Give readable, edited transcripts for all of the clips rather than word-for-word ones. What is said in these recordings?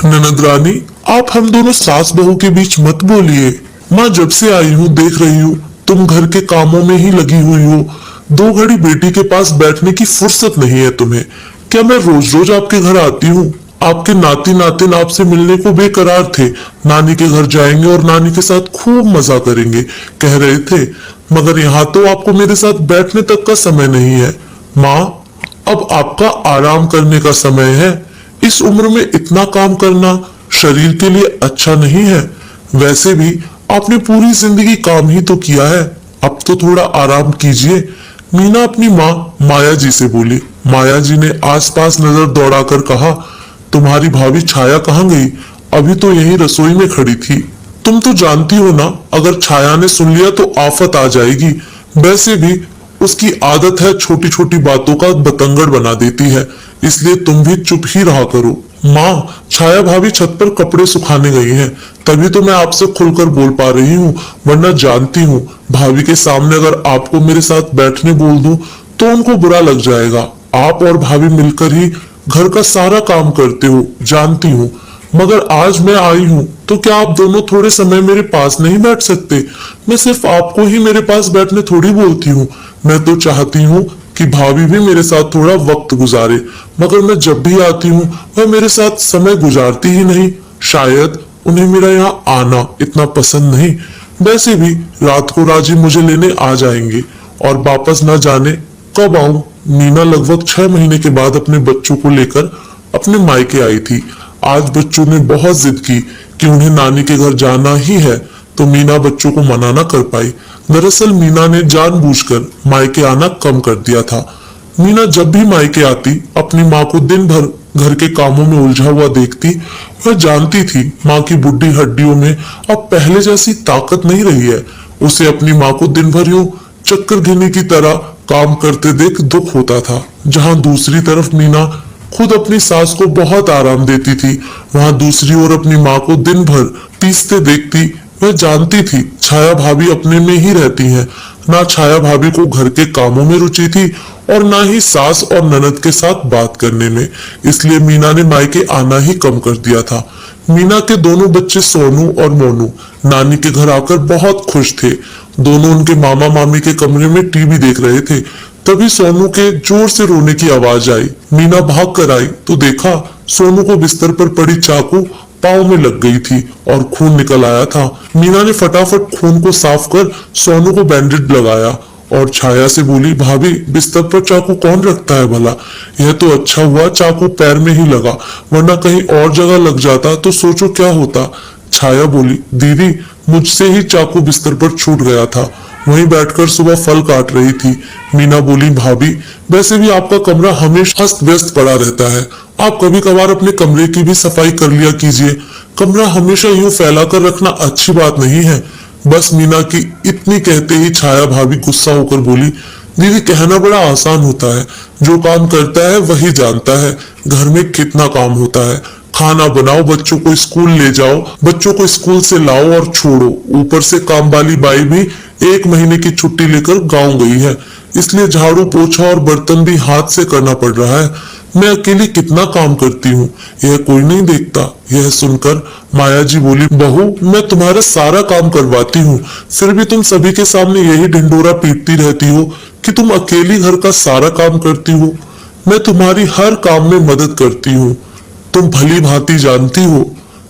ननद रानी, आप हम दोनों सास बहू के बीच मत बोलिए। माँ जब से आई हूँ देख रही हूँ तुम घर के कामों में ही लगी हुई हो। दो घड़ी बेटी के पास बैठने की फुर्सत नहीं है तुम्हें। क्या मैं रोज रोज आपके घर आती हूँ? आपके नाती नातिन आपसे मिलने को बेकरार थे। नानी के घर जाएंगे और नानी के साथ खूब मजा करेंगे कह रहे थे, मगर यहाँ तो आपको मेरे साथ बैठने तक का समय नहीं है। माँ, अब आपका आराम करने का समय है। इस उम्र में इतना काम करना शरीर के लिए अच्छा नहीं है। वैसे भी आपने पूरी जिंदगी काम ही तो किया है, अब तो थोड़ा आराम कीजिए। मीना अपनी माँ माया जी से बोली। माया जी ने आसपास नजर दौड़ाकर कहा, तुम्हारी भाभी छाया कहाँ गई? अभी तो यही रसोई में खड़ी थी। तुम तो जानती हो ना, अगर छाया ने सुन लिया तो आफत आ जाएगी। वैसे भी उसकी आदत है छोटी छोटी बातों का बतंगड़ बना देती है, इसलिए तुम भी चुप ही रहा करो। माँ, छाया भाभी छत पर कपड़े सुखाने गई हैं, तभी तो मैं आपसे खुलकर बोल पा रही हूँ, वरना जानती हूँ भाभी के सामने अगर आपको मेरे साथ बैठने बोल दूं तो उनको बुरा लग जाएगा। आप और भाभी मिलकर ही घर का सारा काम करते हो, जानती हूँ। मगर आज मैं आई हूँ तो क्या आप दोनों थोड़े समय मेरे पास नहीं बैठ सकते? मैं सिर्फ आपको ही मेरे पास बैठने थोड़ी बोलती हूँ। मैं तो चाहती हूँ कि भाभी भी मेरे साथ थोड़ा वक्त गुजारे, मगर मैं जब भी आती हूँ वह मेरे साथ समय गुजारती ही नहीं। शायद उन्हें मेरा यहाँ आना इतना पसंद नहीं। वैसे भी रात को राजी मुझे लेने आ जाएंगे और वापस न जाने कब आऊं। मीना लगभग 6 महीने के बाद अपने बच्चों को लेकर अपने मायके आई थी। आज बच्चों ने बहुत जिद की कि उन्हें नानी के घर जाना ही है, तो मीना बच्चों को मना न कर पाई। दरअसल मीना ने जानबूझकर मायके आना कम कर दिया था। मीना जब भी मायके आती अपनी माँ को दिन भर घर के कामों में उलझा हुआ देखती। वह जानती थी माँ की बुढ़ी हड्डियों में अब पहले जैसी ताकत नहीं रही है। उसे अपनी माँ को दिन भर यूं चक्कर घिनी की तरह काम करते देख दुख होता था। जहां दूसरी तरफ मीना खुद अपनी सास को बहुत आराम देती थी, वहां दूसरी ओर अपनी माँ को दिन भर पीसते देखती। वह जानती थी छाया भाभी अपने में ही रहती हैं। ना छाया भाभी को घर के कामों में रुचि थी और ना ही सास और ननद के साथ बात करने में, इसलिए मीना ने मायके आना ही कम कर दिया था। मीना के दोनों बच्चे सोनू और मोनू नानी के घर आकर बहुत खुश थे। दोनों उनके मामा मामी के कमरे में टीवी देख रहे थे। तभी सोनू के जोर से रोने की आवाज आई। मीना भाग कर आई तो देखा सोनू को बिस्तर पर पड़ी चाकू पांव में लग गई थी और खून निकल आया था। मीना ने फटाफट खून को साफ कर सोनू को बैंडेज लगाया और छाया से बोली, भाभी बिस्तर पर चाकू कौन रखता है भला? यह तो अच्छा हुआ चाकू पैर में ही लगा, वरना कहीं और जगह लग जाता तो सोचो क्या होता। छाया बोली, दीदी मुझसे ही चाकू बिस्तर पर छूट गया था, वहीं बैठकर सुबह फल काट रही थी। मीना बोली, भाभी वैसे भी आपका कमरा हमेशा अस्त व्यस्त पड़ा रहता है, आप कभी कभार अपने कमरे की भी सफाई कर लिया कीजिए। कमरा हमेशा यूं फैला कर रखना अच्छी बात नहीं है। बस मीना की इतनी कहते ही छाया भाभी गुस्सा होकर बोली, दीदी कहना बड़ा आसान होता है, जो काम करता है वही जानता है। घर में कितना काम होता है, खाना बनाओ, बच्चों को स्कूल ले जाओ, बच्चों को स्कूल से लाओ और छोड़ो, ऊपर से काम वाली बाई भी 1 महीने की छुट्टी लेकर गांव गई है, इसलिए झाड़ू पोछा और बर्तन भी हाथ से करना पड़ रहा है। मैं अकेली कितना काम करती हूँ, यह कोई नहीं देखता। यह सुनकर माया जी बोली, बहू मैं तुम्हारा सारा काम करवाती हूँ, फिर भी तुम सभी के सामने यही ढिंडोरा पीटती रहती हो कि तुम अकेली घर का सारा काम करती हो। मैं तुम्हारी हर काम में मदद करती हूँ, तुम भली भांति जानती हो।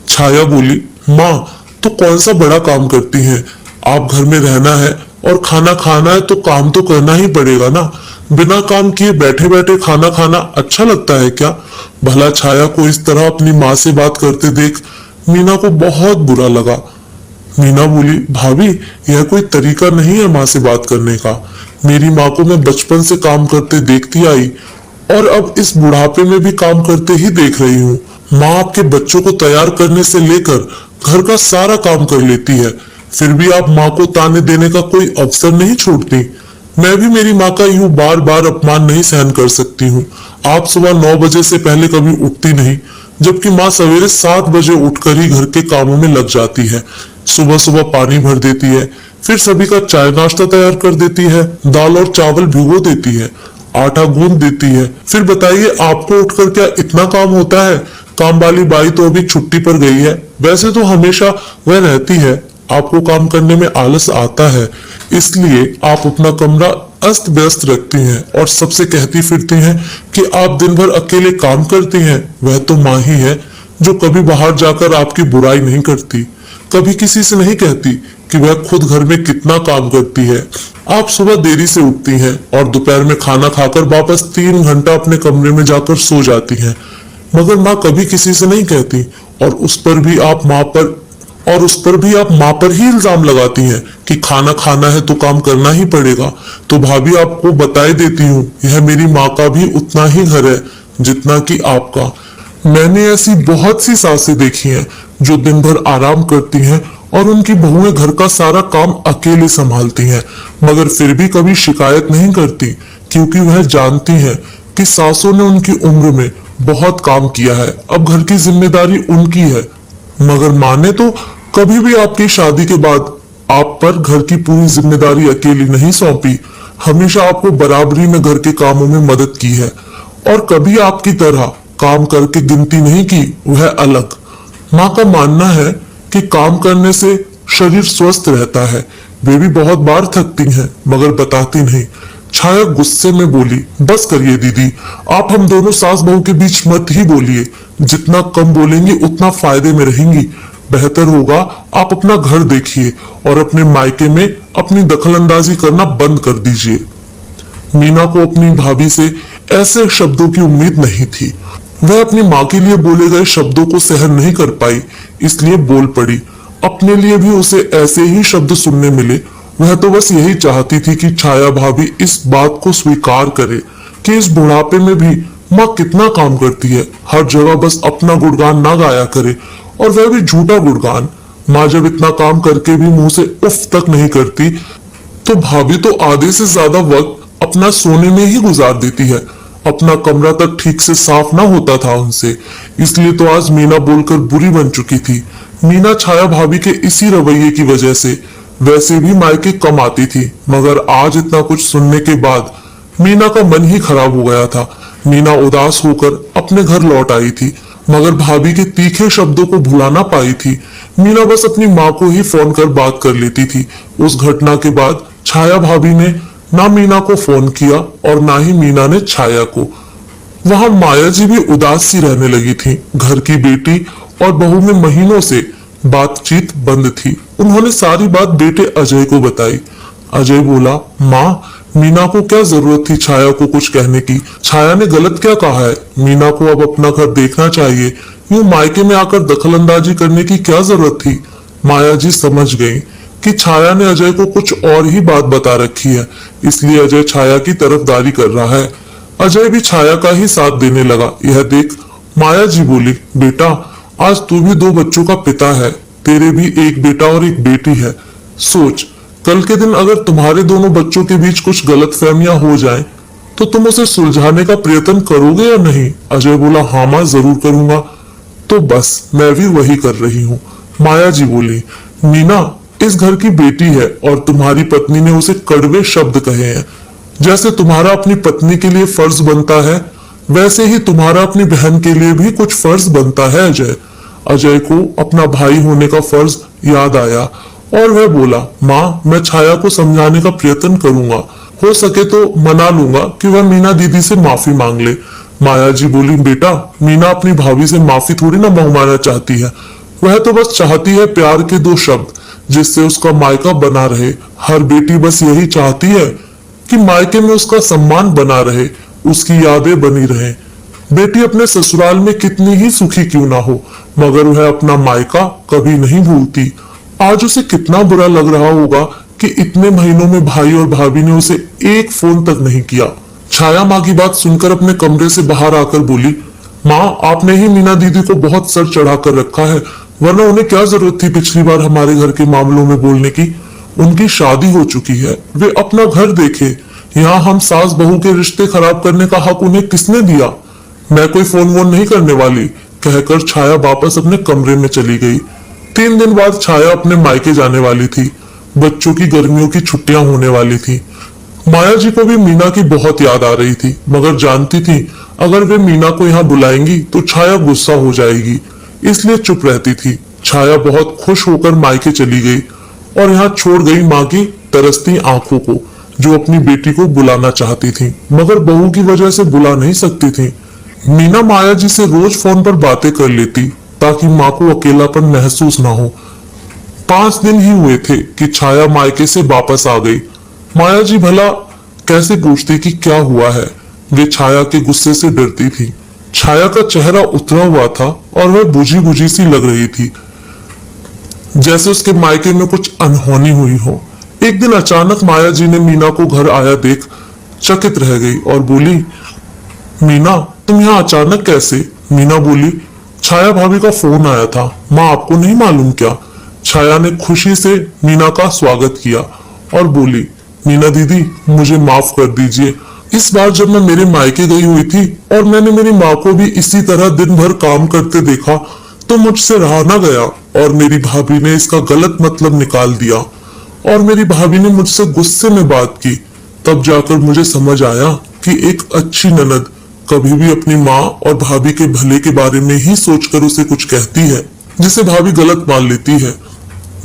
छाया बोली, माँ तो कौन सा बड़ा काम करती हैं, आप घर में रहना है और खाना खाना है तो काम तो करना ही पड़ेगा ना। बिना काम किए बैठे बैठे खाना खाना अच्छा लगता है क्या? भला छाया को इस तरह अपनी माँ से बात करते देख मीना को बहुत बुरा लगा। मीना बोली, भाभी यह कोई तरीका नहीं है माँ से बात करने का। मेरी माँ को मैं बचपन से काम करते देखती आई और अब इस बुढ़ापे में भी काम करते ही देख रही हूँ। माँ आपके बच्चों को तैयार करने से लेकर घर का सारा काम कर लेती है, फिर भी आप माँ को ताने देने का कोई अवसर नहीं छोड़ती। मैं भी मेरी माँ का यूं बार बार अपमान नहीं सहन कर सकती हूँ। आप सुबह 9 बजे से पहले कभी उठती नहीं, जबकि माँ सवेरे 7 बजे उठकर ही घर के कामों में लग जाती है। सुबह सुबह पानी भर देती है, फिर सभी का चाय नाश्ता तैयार कर देती है, दाल और चावल भिगो देती है, आटा गूंद देती है। फिर बताइए आपको उठकर क्या इतना काम होता है? काम वाली बाई तो अभी छुट्टी पर गई है, वैसे तो हमेशा वह रहती है। आपको काम करने में आलस आता है, इसलिए आप अपना कमरा अस्त व्यस्त रखती हैं और सबसे कहती फिरती हैं कि आप दिन भर अकेले काम करती हैं। वह तो माँ ही है जो कभी बाहर जाकर आपकी बुराई नहीं करती, कभी किसी से नहीं कहती कि वह खुद घर में कितना काम करती है। आप सुबह देरी से उठती हैं और दोपहर में खाना खाकर वापस 3 घंटा अपने कमरे में जाकर सो जाती हैं, मगर माँ कभी किसी से नहीं कहती और उस पर भी आप माँ पर ही इल्जाम लगाती हैं कि खाना खाना है तो काम करना ही पड़ेगा। तो भाभी आपको बताई देती हूँ, यह मेरी माँ का भी उतना ही घर है जितना कि आपका। मैंने ऐसी बहुत सी सासें देखी हैं जो दिन भर आराम करती हैं और उनकी बहुएं घर का सारा काम अकेले संभालती हैं, मगर फिर भी कभी शिकायत नहीं करती, क्योंकि वह जानती हैं कि सासों ने उनकी उम्र में बहुत काम किया है, अब घर की जिम्मेदारी उनकी है। मगर माँ ने तो कभी भी आपकी शादी के बाद आप पर घर की पूरी जिम्मेदारी अकेली नहीं सौंपी, हमेशा आपको बराबरी में घर के कामों में मदद की है और कभी आपकी तरह काम करके गिनती नहीं की, वह अलग। माँ का मानना है कि काम करने से शरीर स्वस्थ रहता है। वे भी बहुत बार थकती हैं मगर बताती नहीं। छाया गुस्से में बोली, बस करिए दीदी, आप हम दोनों सास बहू के बीच मत ही बोलिए, जितना कम बोलेंगी उतना फायदे में रहेंगी। बेहतर होगा आप अपना घर देखिए और अपने मायके में अपनी दखलंदाजी करना बंद कर दीजिए। मीना को अपनी भाभी से ऐसे शब्दों की उम्मीद नहीं थी। वह अपनी माँ के लिए बोले गए शब्दों को सहन नहीं कर पाई, इसलिए बोल पड़ी। अपने लिए भी उसे ऐसे ही शब्द सुनने मिले। वह तो बस यही चाहती थी कि छाया भाभी इस बात को स्वीकार करे कि इस बुढ़ापे में भी माँ कितना काम करती है, हर जगह बस अपना गुणगान ना गाया करे, और वह भी झूठा गुणगान। माँ जब इतना काम करके भी मुंह से उफ तक नहीं करती, तो भाभी तो आधे से ज्यादा वक्त अपना सोने में ही गुजार देती है। अपना कमरा तक ठीक से साफ ना होता था उनसे, इसलिए तो आज मीना बोलकर बुरी बन चुकी थी। मीना छाया भाभी के इसी रवैये की वजह से वैसे भी मायके कम आती थी, मगर आज इतना कुछ सुनने के बाद मीना का मन ही खराब हो गया था। मीना उदास होकर अपने घर लौट आई थी, मगर भाभी के तीखे शब्दों को भुला ना पाई थी। मीना बस अपनी माँ को ही फोन कर बात कर लेती थी। उस घटना के बाद छाया भाभी ने ना मीना को फोन किया और ना ही मीना ने छाया को। वहां माया जी भी उदास सी रहने लगी थी। घर की बेटी और बहू में महीनों से बातचीत बंद थी। उन्होंने सारी बात बेटे अजय को बताई। अजय बोला, माँ, मीना को क्या जरूरत थी छाया को कुछ कहने की? छाया ने गलत क्या कहा है? मीना को अब अपना घर देखना चाहिए, यूं मायके में आकर दखलंदाजी करने की क्या जरूरत थी? माया जी समझ गई कि छाया ने अजय को कुछ और ही बात बता रखी है, इसलिए अजय छाया की तरफदारी कर रहा है। अजय भी छाया का ही साथ देने लगा। यह देख माया जी बोली, बेटा, आज तू भी 2 बच्चों का पिता है, तेरे भी एक बेटा और एक बेटी है। सोच, कल के दिन अगर तुम्हारे दोनों बच्चों के बीच कुछ गलतफहमियां हो जाएं, तो तुम उसे सुलझाने का प्रयत्न करोगे या नहीं? अजय बोला, हाँ माँ, जरूर करूंगा। तो बस मैं भी वही कर रही हूँ। माया जी बोली, मीना इस घर की बेटी है और तुम्हारी पत्नी ने उसे कड़वे शब्द कहे हैं। जैसे तुम्हारा अपनी पत्नी के लिए फर्ज बनता है, वैसे ही तुम्हारा अपनी बहन के लिए भी कुछ फर्ज बनता है। अजय को अपना भाई होने का फर्ज याद आया और वह बोला, माँ, मैं छाया को समझाने का प्रयत्न करूंगा, हो सके तो मना लूंगा कि वह मीना दीदी से माफी मांग ले। माया जी बोली, बेटा, मीना अपनी भाभी से माफी थोड़ी ना मांगवाना चाहती है, वह तो बस चाहती है प्यार के 2 शब्द जिससे उसका मायका बना रहे। हर बेटी बस यही चाहती है कि मायके में उसका सम्मान बना रहे, उसकी यादें बनी रहे। बेटी अपने ससुराल में कितनी ही सुखी क्यों ना हो, मगर वह अपना मायका कभी नहीं भूलती। आज उसे कितना बुरा लग रहा होगा कि इतने महीनों में भाई और भाभी ने उसे एक फोन तक नहीं किया। छाया माँ की बात सुनकर अपने कमरे से बाहर आकर बोली, माँ, आपने ही मीना दीदी को बहुत सर चढ़ा कर रखा है, वरना उन्हें क्या जरूरत थी पिछली बार हमारे घर के मामलों में बोलने की? उनकी शादी हो चुकी है, वे अपना घर देखे। यहाँ हम सास बहू के रिश्ते खराब करने का हक उन्हें किसने दिया? मैं कोई फोन वोन नहीं करने वाली, कहकर छाया वापस अपने कमरे में चली गई। 3 दिन बाद छाया अपने मायके जाने वाली थी। बच्चों की गर्मियों की छुट्टियां होने वाली थी। माया जी को भी मीना की बहुत याद आ रही थी, मगर जानती थी अगर वे मीना को यहाँ बुलाएंगी तो छाया गुस्सा हो जाएगी, इसलिए चुप रहती थी। छाया बहुत खुश होकर मायके चली गई और यहाँ छोड़ गई माँ की तरसती आंखों को, जो अपनी बेटी को बुलाना चाहती थी मगर बहू की वजह से बुला नहीं सकती थी। मीना माया जी से रोज फोन पर बातें कर लेती ताकि माँ को अकेलापन महसूस ना हो। 5 दिन ही हुए थे कि छाया मायके से वापस आ गई। माया जी भला कैसे पूछती कि क्या हुआ है। वे छाया के गुस्से से डरती थी। छाया का चेहरा उतरा हुआ था और वह बुझी बुझी सी लग रही थी, जैसे उसके मायके में कुछ अनहोनी हुई हो। एक दिन अचानक माया जी ने मीना को घर आया देख चकित रह गई और बोली, मीना तुम यहाँ अचानक कैसे? मीना बोली, छाया भाभी का फोन आया था, माँ आपको नहीं मालूम क्या? छाया ने खुशी से मीना का स्वागत किया और बोली, मीना दीदी मुझे माफ कर दीजिए। इस बार जब मैं मेरे मायके गई हुई थी और मैंने मेरी माँ को भी इसी तरह दिन भर काम करते देखा तो मुझसे रहा ना गया और मेरी भाभी ने इसका गलत मतलब निकाल दिया और मेरी भाभी ने मुझसे गुस्से में बात की। तब जाकर मुझे समझ आया कि एक अच्छी ननद कभी भी अपनी माँ और भाभी के भले के बारे में ही सोचकर उसे कुछ कहती है जिसे भाभी गलत मान लेती है।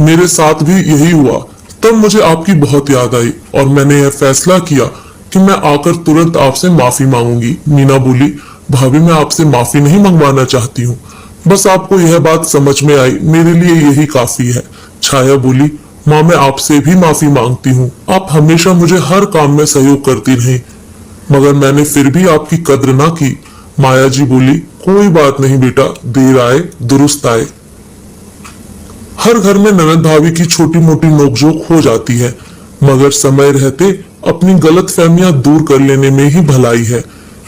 मेरे साथ भी यही हुआ। तब मुझे आपकी बहुत याद आई और मैंने यह फैसला किया कि मैं आकर तुरंत आपसे माफी मांगूंगी। मीना बोली, भाभी मैं आपसे माफी नहीं मंगवाना चाहती हूँ, बस आपको यह बात समझ में आई, मेरे लिए यही काफी है। छाया बोली, माँ मैं आपसे भी माफी मांगती हूँ, आप हमेशा मुझे हर काम में सहयोग करती रही मगर मैंने फिर भी आपकी कद्र ना की। माया जी बोली, कोई बात नहीं बेटा, देर आए दुरुस्त आए। हर घर में ननद भाभी की छोटी मोटी नोकझोंक हो जाती है मगर समय रहते अपनी गलत फहमियां दूर कर लेने में ही भलाई है,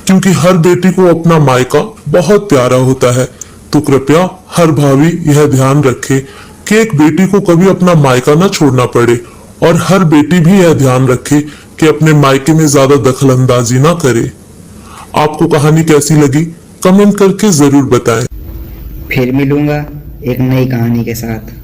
क्योंकि हर बेटी को अपना मायका बहुत प्यारा होता है। तो कृपया हर भाभी यह ध्यान रखे कि एक बेटी को कभी अपना मायका न छोड़ना पड़े और हर बेटी भी यह ध्यान रखे कि अपने मायके में ज्यादा दखलंदाजी ना करे। आपको कहानी कैसी लगी कमेंट करके जरूर बताएं। फिर मिलूंगा एक नई कहानी के साथ।